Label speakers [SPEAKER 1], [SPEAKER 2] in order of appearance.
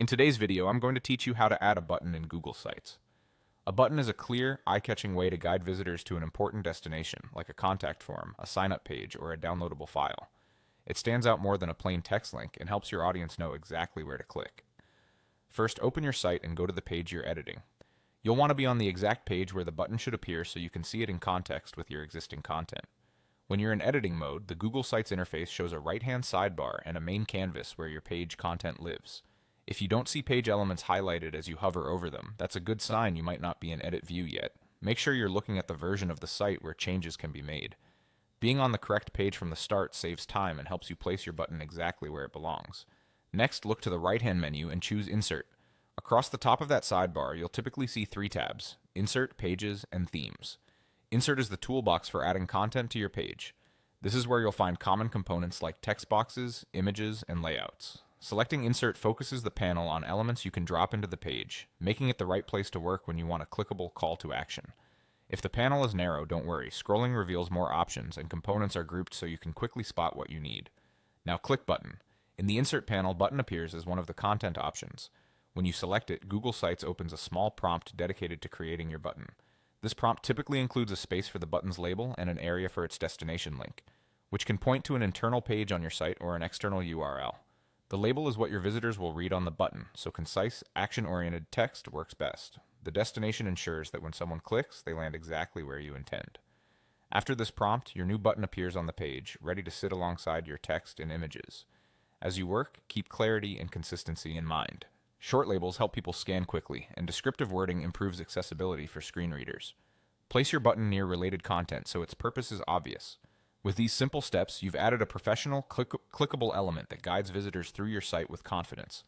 [SPEAKER 1] In today's video, I'm going to teach you how to add a button in Google Sites. A button is a clear, eye-catching way to guide visitors to an important destination, like a contact form, a sign-up page, or a downloadable file. It stands out more than a plain text link and helps your audience know exactly where to click. First, open your site and go to the page you're editing. You'll want to be on the exact page where the button should appear so you can see it in context with your existing content. When you're in editing mode, the Google Sites interface shows a right-hand sidebar and a main canvas where your page content lives. If you don't see page elements highlighted as you hover over them, that's a good sign you might not be in edit view yet. Make sure you're looking at the version of the site where changes can be made. Being on the correct page from the start saves time and helps you place your button exactly where it belongs. Next, look to the right-hand menu and choose Insert. Across the top of that sidebar, you'll typically see three tabs: Insert, Pages, and Themes. Insert is the toolbox for adding content to your page. This is where you'll find common components like text boxes, images, and layouts. Selecting Insert focuses the panel on elements you can drop into the page, making it the right place to work when you want a clickable call to action. If the panel is narrow, don't worry. Scrolling reveals more options, and components are grouped so you can quickly spot what you need. Now click Button. In the Insert panel, Button appears as one of the content options. When you select it, Google Sites opens a small prompt dedicated to creating your button. This prompt typically includes a space for the button's label and an area for its destination link, which can point to an internal page on your site or an external URL. The label is what your visitors will read on the button, so concise, action-oriented text works best. The destination ensures that when someone clicks, they land exactly where you intend. After this prompt, your new button appears on the page, ready to sit alongside your text and images. As you work, keep clarity and consistency in mind. Short labels help people scan quickly, and descriptive wording improves accessibility for screen readers. Place your button near related content so its purpose is obvious. With these simple steps, you've added a professional, clickable element that guides visitors through your site with confidence.